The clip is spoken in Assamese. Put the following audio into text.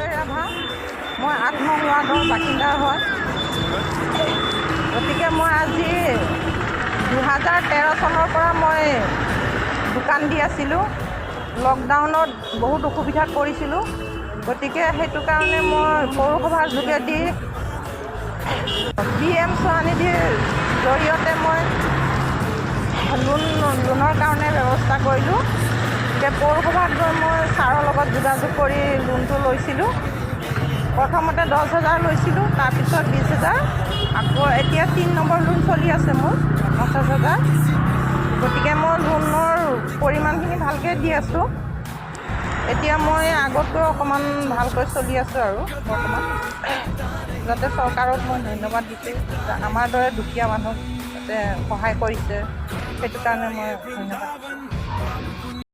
অজয় ৰাভা। মই ৮ নং ৱাৰ্ডৰ বাসিন্দা হয়। গতিকে মই আজি 2013 চনৰ পৰা মই দোকান দি আছিলোঁ। লকডাউনত বহুত অসুবিধাত পৰিছিলোঁ। গতিকে সেইটো কাৰণে মই পৌৰসভাৰ যোগেদি BM স্বনিধিৰ জৰিয়তে মই লোনৰ কাৰণে ব্যৱস্থা কৰিলোঁ। এতিয়া পৌৰসভাত গৈ মই ছাৰৰ লগত যোগাযোগ কৰি লোনটো লৈছিলোঁ। প্ৰথমতে 10,000 লৈছিলোঁ, তাৰপিছত 20,000, আকৌ এতিয়া 3 নম্বৰ লোন চলি আছে মোৰ 50,000। গতিকে মই লোনৰ পৰিমাণখিনি ভালকৈ দি আছোঁ। এতিয়া মই আগতকৈ অকণমান ভালকৈ চলি আছোঁ আৰু বৰ্তমান। যাতে চৰকাৰক মই ধন্যবাদ দিছোঁ, আমাৰ দৰে দুখীয়া মানুহক যাতে সহায় কৰিছে, সেইটো কাৰণে মই ধন্যবাদ দিছোঁ।